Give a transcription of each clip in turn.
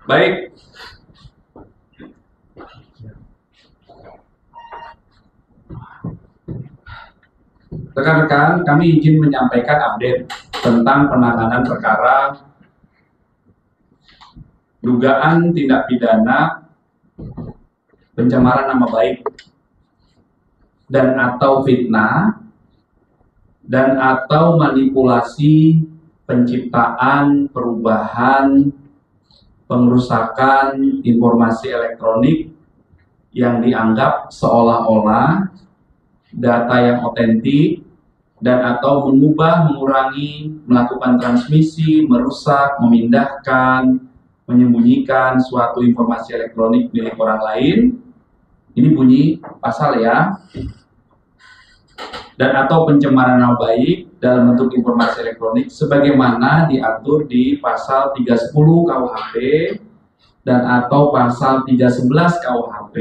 Baik. Rekan-rekan, kami izin menyampaikan update tentang penanganan perkara dugaan tindak pidana pencemaran nama baik dan atau fitnah dan atau manipulasi penciptaan, perubahan, pengerusakan informasi elektronik yang dianggap seolah-olah data yang otentik dan atau mengubah, mengurangi, melakukan transmisi, merusak, memindahkan, menyembunyikan suatu informasi elektronik milik orang lain. Ini bunyi pasal ya. Dan atau pencemaran nama baik dalam bentuk informasi elektronik sebagaimana diatur di pasal 310 KUHP dan atau pasal 311 KUHP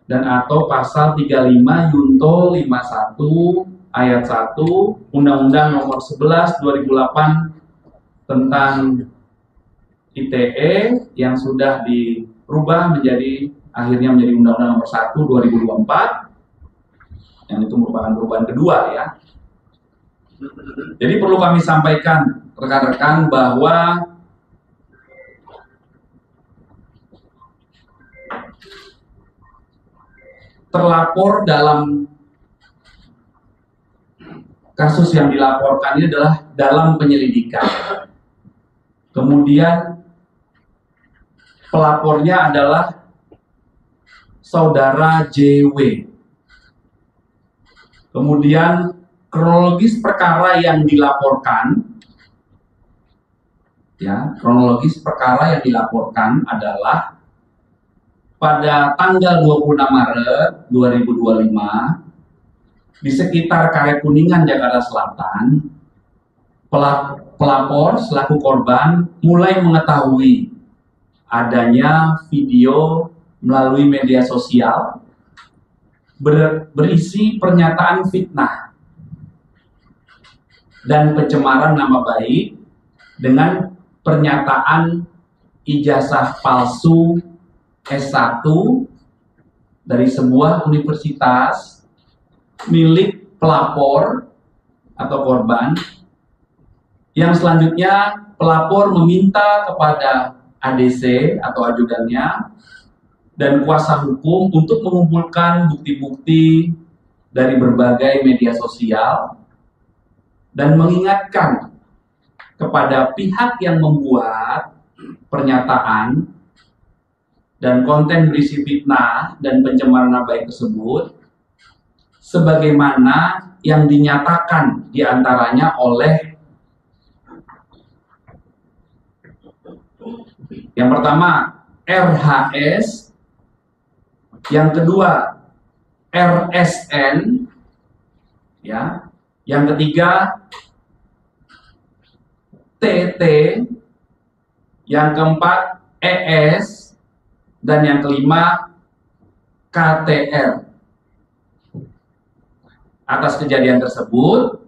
dan atau pasal 35 Yunto 51 ayat 1 Undang-Undang Nomor 11 2008 tentang ITE yang sudah dirubah akhirnya menjadi Undang-Undang Nomor 1 2024 yang itu merupakan perubahan kedua ya. Jadi perlu kami sampaikan rekan-rekan bahwa terlapor dalam kasus yang dilaporkan ini adalah dalam penyelidikan. Kemudian pelapornya adalah saudara JW. Kemudian kronologis perkara yang dilaporkan, adalah pada tanggal 26 Maret 2025 di sekitar Karet Kuningan, Jakarta Selatan, pelapor selaku korban mulai mengetahui adanya video melalui media sosial berisi pernyataan fitnah dan pencemaran nama baik dengan pernyataan ijazah palsu S1 dari sebuah universitas milik pelapor atau korban, yang selanjutnya pelapor meminta kepada ADC atau ajudannya dan kuasa hukum untuk mengumpulkan bukti-bukti dari berbagai media sosial dan mengingatkan kepada pihak yang membuat pernyataan dan konten berisi fitnah dan pencemaran nama baik tersebut sebagaimana yang dinyatakan diantaranya oleh yang pertama RHS, yang kedua RSN, ya, yang ketiga TT, yang keempat ES, dan yang kelima KTR. Atas kejadian tersebut,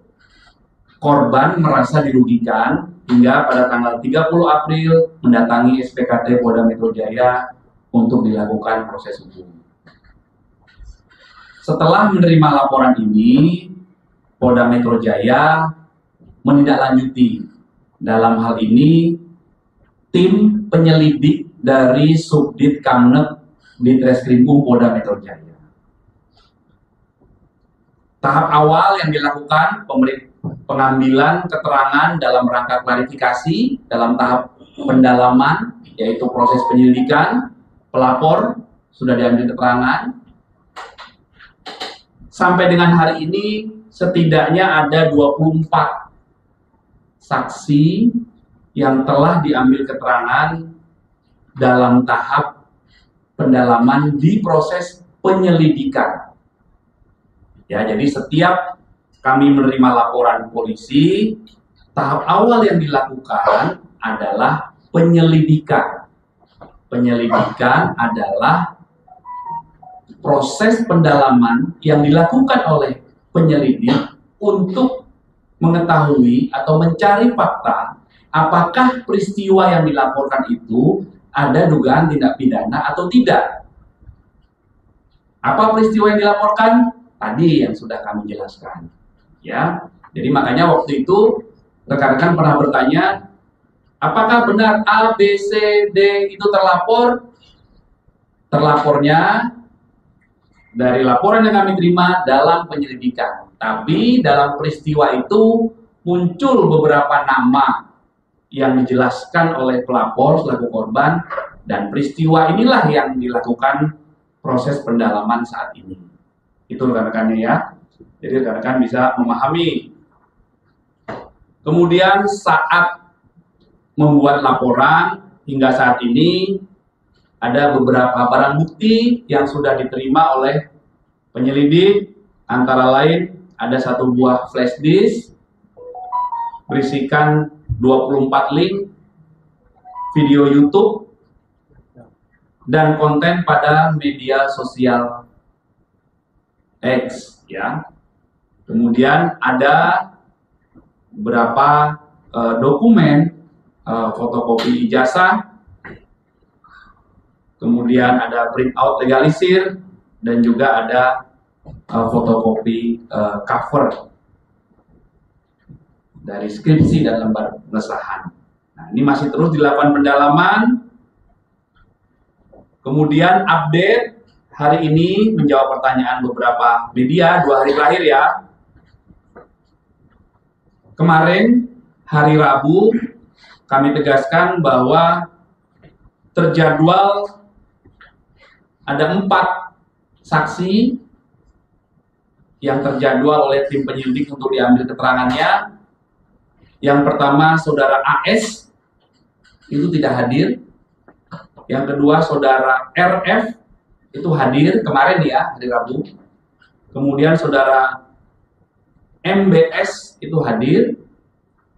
korban merasa dirugikan hingga pada tanggal 30 April mendatangi SPKT Polda Metro Jaya untuk dilakukan proses hukum. Setelah menerima laporan ini, Polda Metro Jaya menindaklanjuti. Dalam hal ini, tim penyelidik dari Subdit Kamnep Ditreskrimum Polda Metro Jaya. Tahap awal yang dilakukan pengambilan keterangan dalam rangka klarifikasi dalam tahap pendalaman, yaitu proses penyelidikan. Pelapor sudah diambil keterangan. Sampai dengan hari ini setidaknya ada 24 saksi yang telah diambil keterangan dalam tahap pendalaman di proses penyelidikan. Ya, jadi setiap kami menerima laporan polisi, tahap awal yang dilakukan adalah penyelidikan. Penyelidikan adalah proses pendalaman yang dilakukan oleh penyelidik untuk mengetahui atau mencari fakta apakah peristiwa yang dilaporkan itu ada dugaan tindak pidana atau tidak. Apa peristiwa yang dilaporkan? Tadi yang sudah kami jelaskan. Ya, jadi makanya waktu itu rekan-rekan pernah bertanya, apakah benar A, B, C, D itu terlapor? Terlapornya dari laporan yang kami terima dalam penyelidikan. Tapi dalam peristiwa itu muncul beberapa nama yang dijelaskan oleh pelapor selaku korban, dan peristiwa inilah yang dilakukan proses pendalaman saat ini. Itu rekan-rekannya ya. Jadi rekan-rekan bisa memahami. Kemudian saat membuat laporan hingga saat ini ada beberapa barang bukti yang sudah diterima oleh penyelidik, antara lain ada satu buah flash disk berisikan 24 link video YouTube dan konten pada media sosial X ya. Kemudian ada beberapa dokumen fotokopi ijazah, kemudian ada printout legalisir, dan juga ada fotokopi cover dari skripsi dan lembar pengesahan. Nah, ini masih terus dilakukan pendalaman. Kemudian update hari ini menjawab pertanyaan beberapa media 2 hari terakhir ya. Kemarin hari Rabu kami tegaskan bahwa terjadwal ada 4 saksi yang terjadwal oleh tim penyelidik untuk diambil keterangannya. Yang pertama saudara AS itu tidak hadir. Yang kedua saudara RF itu hadir kemarin ya, hari Rabu. Kemudian saudara MBS itu hadir.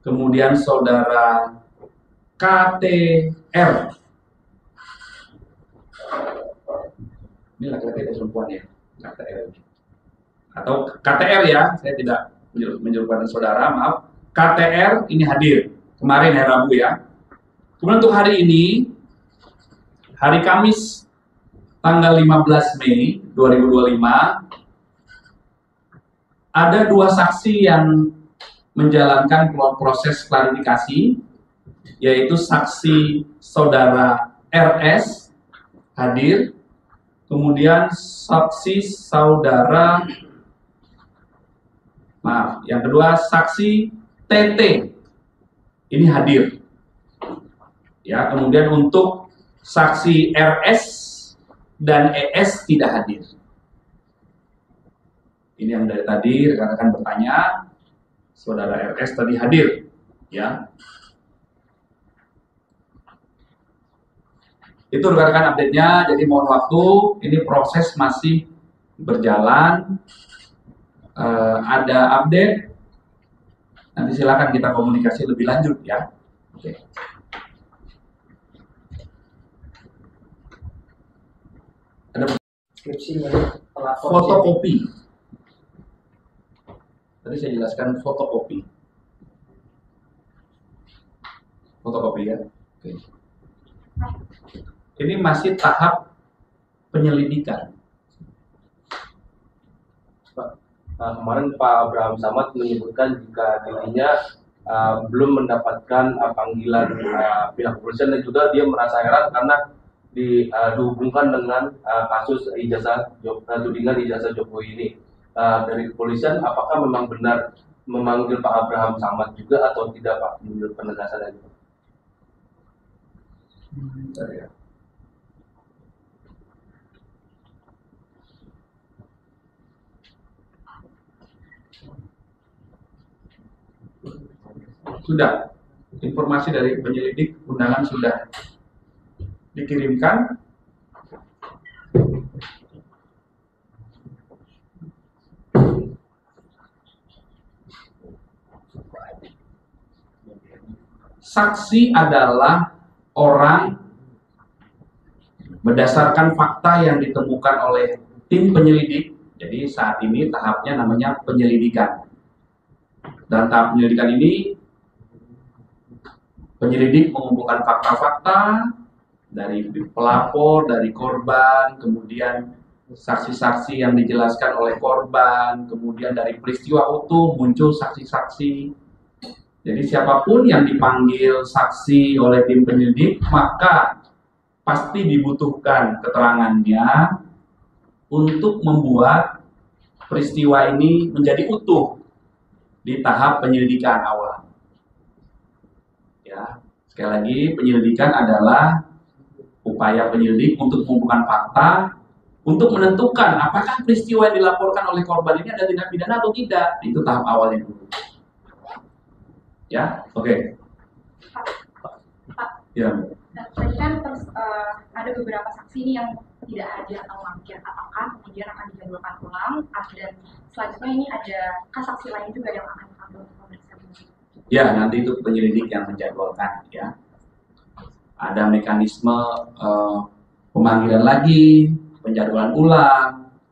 Kemudian saudara KTR, ini laki-laki atau perempuan ya, KTR atau KTR ya, saya tidak menyerupakan saudara, maaf. KTR ini hadir kemarin hari Rabu ya. Kemudian untuk hari ini, hari Kamis tanggal 15 Mei 2025, ada 2 saksi yang menjalankan proses klarifikasi, yaitu saksi saudara RS hadir, kemudian saksi saudara, maaf, yang kedua saksi TT ini hadir. Ya, kemudian untuk saksi RS dan ES tidak hadir. Ini yang dari tadi rekan-rekan bertanya, saudara RS tadi hadir, ya. Itu rekan-rekan update-nya, jadi mohon waktu, ini proses masih berjalan. Ada update, nanti silakan kita komunikasi lebih lanjut ya. Oke. Ada skripsi fotokopi. Tadi saya jelaskan fotokopi. Fotokopi ya. Oke. Ini masih tahap penyelidikan. Kemarin Pak Abraham Samad menyebutkan jika dirinya belum mendapatkan panggilan pihak kepolisian, dan juga dia merasa heran karena dihubungkan dengan kasus tudingan ijazah Jokowi ini. Dari kepolisian, apakah memang benar memanggil Pak Abraham Samad juga atau tidak, Pak, menurut penegasan itu? Ya. Sudah, informasi dari penyelidik, undangan sudah dikirimkan. Saksi adalah orang berdasarkan fakta yang ditemukan oleh tim penyelidik. Jadi saat ini tahapnya namanya penyelidikan. Dalam tahap penyelidikan ini, penyelidik mengumpulkan fakta-fakta dari pelapor, dari korban, kemudian saksi-saksi yang dijelaskan oleh korban, kemudian dari peristiwa utuh muncul saksi-saksi. Jadi siapapun yang dipanggil saksi oleh tim penyelidik, maka pasti dibutuhkan keterangannya untuk membuat peristiwa ini menjadi utuh di tahap penyelidikan awal. Ya, sekali lagi, penyelidikan adalah upaya penyelidik untuk mengumpulkan fakta untuk menentukan apakah peristiwa yang dilaporkan oleh korban ini ada tindak pidana atau tidak. Itu tahap awalnya dulu. Ya, oke. Pak, Ya. tadi kan terus ada beberapa saksi ini yang tidak hadir atau mangkir. Apakah kemudian akan dijadwalkan ulang? Dan selanjutnya ini ada saksi lain juga yang akan dipanggil untuk pemeriksaan? Ya, nanti itu penyelidik yang menjadwalkan. Ya, ada mekanisme pemanggilan lagi, penjadwalan ulang.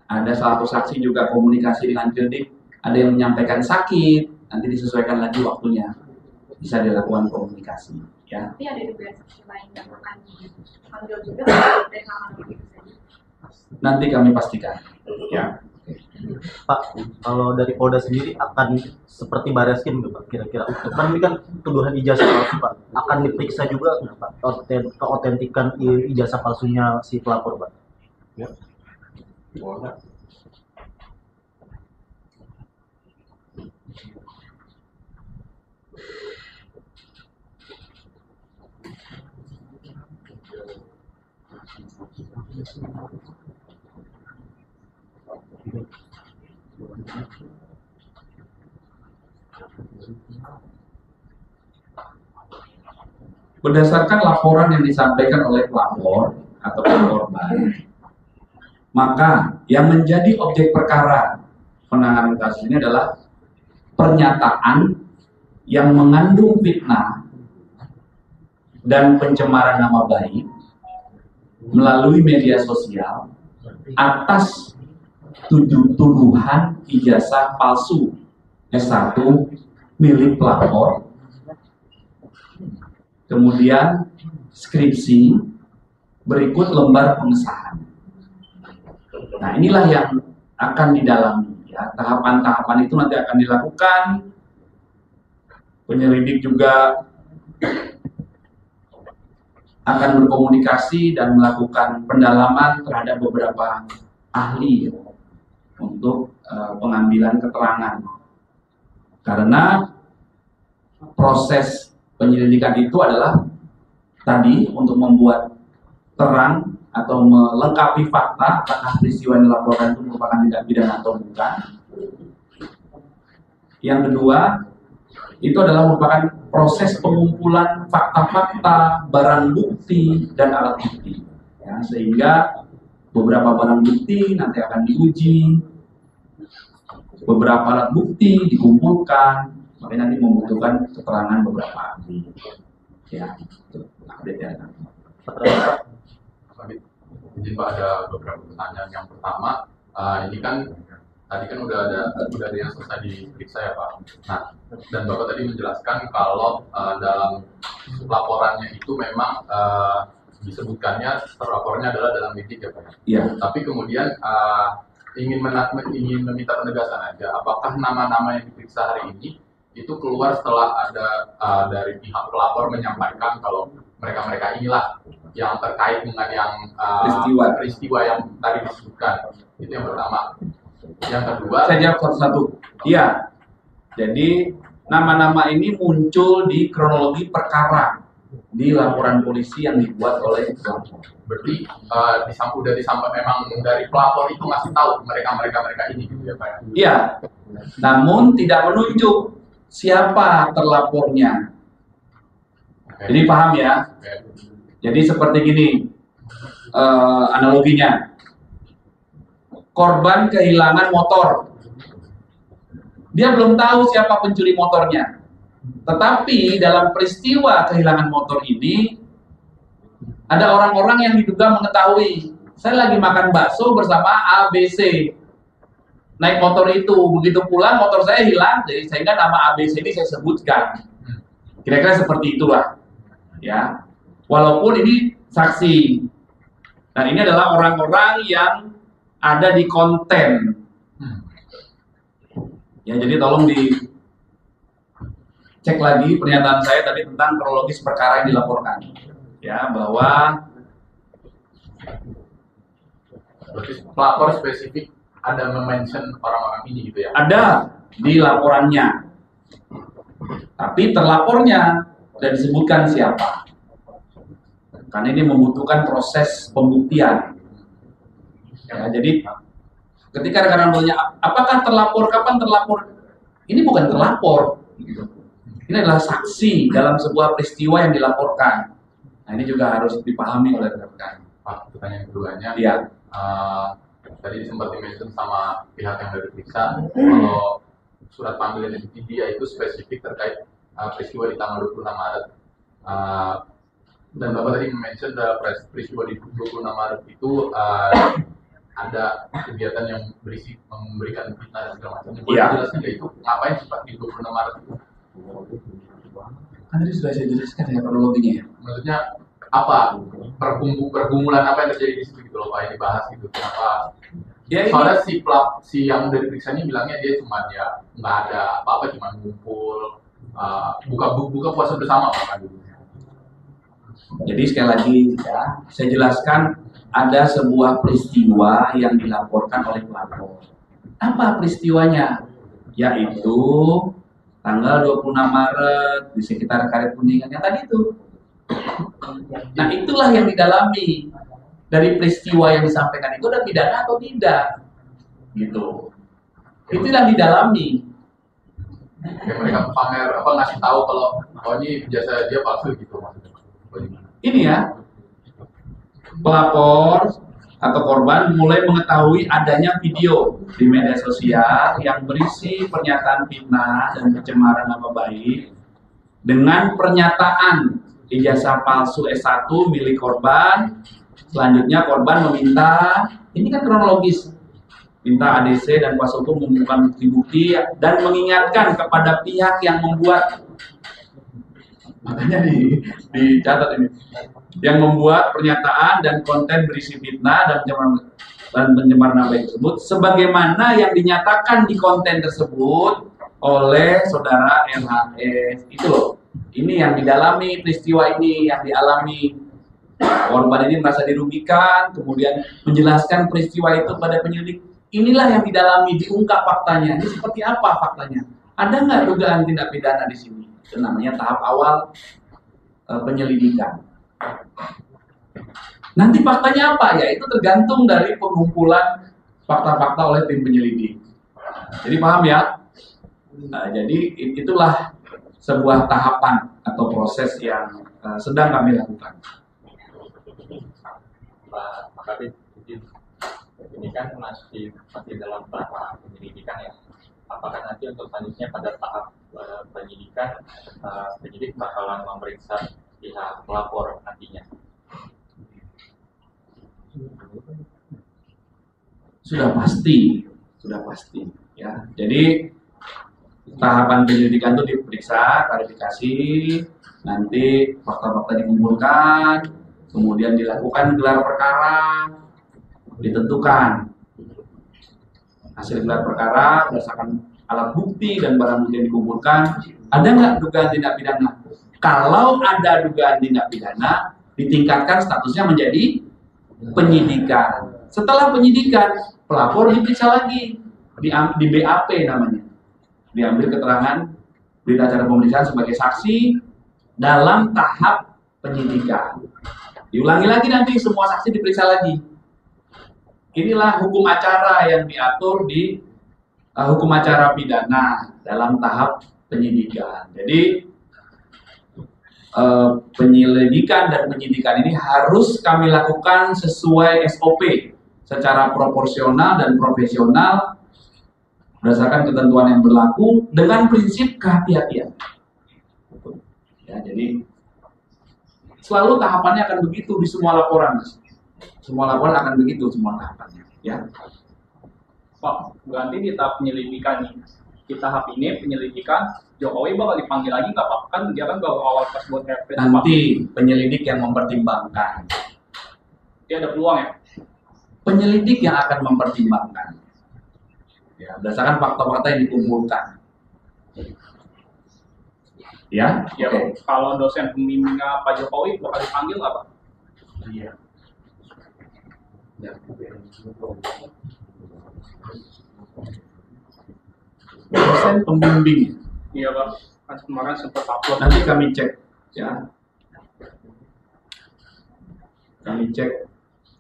Ada salah satu saksi juga komunikasi dengan penyelidik. Ada yang menyampaikan sakit, nanti disesuaikan lagi waktunya. Bisa dilakukan komunikasi. Ya. Tapi ada juga saksi lain yang akan dipanggil juga dari nama-nama itu saja. Nanti kami pastikan. Ya. Pak, kalau dari Polda sendiri akan seperti Barreskrim nggak Pak? Kira-kira kan ini kan tuduhan ijazah palsu Pak, akan diperiksa juga nggak Pak? Keautentikan ijazah palsunya si pelapor Pak? Ya. Berdasarkan laporan yang disampaikan oleh pelapor atau korban, maka yang menjadi objek perkara penanganan kasus ini adalah pernyataan yang mengandung fitnah dan pencemaran nama baik melalui media sosial atas tuduhan ijazah palsu S1 milik pelapor, kemudian skripsi, berikut lembar pengesahan. Nah, inilah yang akan didalami. Ya. Tahapan-tahapan itu nanti akan dilakukan. Penyelidik juga akan berkomunikasi dan melakukan pendalaman terhadap beberapa ahli untuk pengambilan keterangan. Karena proses penyelidikan itu adalah tadi untuk membuat terang atau melengkapi fakta apakah peristiwa yang dilaporkan itu merupakan tindak pidana atau bukan. Yang kedua, itu adalah merupakan proses pengumpulan fakta-fakta, barang bukti, dan alat bukti. Ya, sehingga beberapa barang bukti nanti akan diuji, beberapa alat bukti dikumpulkan, makanya nanti membutuhkan keterangan beberapa ahli. Ya, itu update ya. Izin Pak, ada beberapa pertanyaan. Yang pertama, ini kan tadi kan udah ada yang selesai diperiksa ya Pak. Nah, dan Bapak tadi menjelaskan kalau dalam laporannya itu memang disebutkannya terlapornya adalah dalam lidik ya Pak. Iya. Tapi kemudian ingin meminta penegasan aja, apakah nama-nama yang diperiksa hari ini itu keluar setelah ada dari pihak pelapor menyampaikan kalau mereka inilah yang terkait dengan yang peristiwa yang tadi disebutkan. Itu yang pertama. Yang kedua, saya jawab satu-satu. Iya. Jadi nama-nama ini muncul di kronologi perkara di laporan polisi yang dibuat oleh pelapor. berarti udah disampaikan memang dari pelapor itu ngasih tahu mereka ini gitu ya Pak ya? Iya. Namun tidak menunjuk siapa terlapornya. Oke. Jadi paham ya? Oke. Jadi seperti gini analoginya. Korban kehilangan motor. Dia belum tahu siapa pencuri motornya. Tetapi dalam peristiwa kehilangan motor ini ada orang-orang yang diduga mengetahui. Saya lagi makan bakso bersama ABC. naik motor itu, begitu pulang motor saya hilang, jadi sehingga nama ABC ini saya sebutkan. Kira-kira seperti itulah, ya. Walaupun ini saksi, dan ini adalah orang-orang yang ada di konten. Ya, jadi tolong dicek lagi pernyataan saya tadi tentang kronologis perkara yang dilaporkan, ya, bahwa pelapor spesifik ada mention orang-orang ini gitu ya? ada di laporannya, tapi terlapornya dan disebutkan siapa, karena ini membutuhkan proses pembuktian. Ya, jadi ketika rekan-rekan bertanya, apakah terlapor, kapan terlapor? Ini bukan terlapor, gitu. Ini adalah saksi dalam sebuah peristiwa yang dilaporkan. Nah, ini juga harus dipahami oleh rekan-rekan. Pak, pertanyaan keduanya, Iya. tadi sempat di-mention sama pihak yang sudah diperiksa, kalau surat panggilan dari dia itu spesifik terkait peristiwa di tanggal 26 Maret. Dan Bapak tadi mention peristiwa di 26 Maret itu ada kegiatan yang berisi memberikan fitnah dan segala macam. Boleh jelaskan nggak itu ngapain sih Pak di 26 Maret itu? Kan tadi sudah saya jelaskan ya kronologinya ya. Maksudnya apa pergumulan apa yang terjadi di situ gitu loh Pak, ini bahas gitu kenapa? Ya, Soalnya si yang dari periksanya bilangnya dia cuma ya nggak ada apa-apa, cuma ngumpul buka puasa bersama Pak dulu. Jadi sekali lagi ya, saya jelaskan ada sebuah peristiwa yang dilaporkan oleh pelapor. Apa peristiwanya? Yaitu tanggal 26 Maret di sekitar Karet Kuningan yang tadi itu. Nah, itulah yang didalami dari peristiwa yang disampaikan itu, ada pidana atau tidak, gitu. Itulah yang didalami. Ya, mereka pamer apa ngasih tahu kalau ini jasa dia palsu gitu maksudnya. Ini ya, pelapor atau korban mulai mengetahui adanya video di media sosial yang berisi pernyataan fitnah dan pencemaran nama baik dengan pernyataan ijazah palsu S1 milik korban. Selanjutnya korban meminta, ini kan kronologis, minta ADC dan kuasa hukum mengumpulkan bukti-bukti dan mengingatkan kepada pihak yang membuat, makanya dicatat ini, yang membuat pernyataan dan konten berisi fitnah dan pencemaran nama baik tersebut sebagaimana yang dinyatakan di konten tersebut oleh saudara LHS. Itu loh, ini yang didalami peristiwa ini, yang dialami korban ini merasa dirugikan, kemudian menjelaskan peristiwa itu pada penyelidik. Inilah yang didalami, diungkap faktanya. Ini seperti apa faktanya? Ada nggak dugaan tindak pidana di sini? Itu namanya tahap awal penyelidikan. Nanti faktanya apa ya? Itu tergantung dari pengumpulan fakta-fakta oleh tim penyelidik. Jadi paham ya? Nah, jadi itulah sebuah tahapan atau proses yang sedang kami lakukan. Pak Kabit, ini kan masih dalam tahap penyelidikan ya. Apakah nanti untuk selanjutnya pada tahap penyidikan, penyidik bakalan memeriksa pihak pelapor nantinya? Sudah pasti ya. Jadi tahapan penyelidikan itu diperiksa, klarifikasi, nanti fakta-fakta dikumpulkan, kemudian dilakukan gelar perkara, ditentukan hasil gelar perkara berdasarkan alat bukti dan barang bukti yang dikumpulkan, ada nggak dugaan tindak pidana? Kalau ada dugaan tindak pidana, ditingkatkan statusnya menjadi penyidikan. Setelah penyidikan, pelapor diperiksa lagi di BAP namanya, diambil keterangan berita acara pemeriksaan sebagai saksi dalam tahap penyidikan. Diulangi lagi nanti semua saksi diperiksa lagi. Inilah hukum acara yang diatur di hukum acara pidana dalam tahap penyidikan. Jadi penyelidikan dan penyidikan ini harus kami lakukan sesuai SOP secara proporsional dan profesional berdasarkan ketentuan yang berlaku dengan prinsip kehati-hatian. Ya, jadi selalu tahapannya akan begitu di semua laporan, Mas. Semua laporan akan begitu semua tahapannya, ya. Pak, berarti di tahap penyelidikan nih, di tahap ini penyelidikan Jokowi bakal dipanggil lagi nggak Pak? Kan dia kan baru awal pas buat RP. Nanti penyelidik yang mempertimbangkan. Dia ada peluang ya? Penyelidik yang akan mempertimbangkan. Ya, berdasarkan fakta-fakta yang dikumpulkan. Ya, Ya, oke. kalau dosen pembimbingnya Pak Jokowi bakal dipanggil nggak Pak? Iya. Ya. Dosen pembimbing. Iya Pak, kan kemarin sempat upload. Nanti kami cek, ya. Kami cek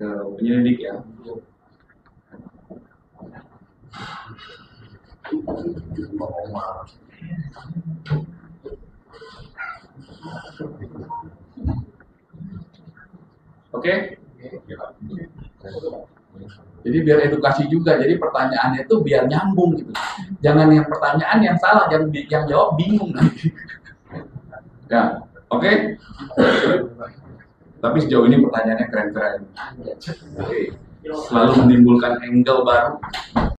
ke penyelidik ya. Oke? Jadi biar edukasi juga. Jadi pertanyaannya itu biar nyambung gitu. Jangan yang pertanyaan yang salah, yang jawab bingung nanti. Ya, oke? Tapi sejauh ini pertanyaannya keren-keren. Selalu menimbulkan angle baru.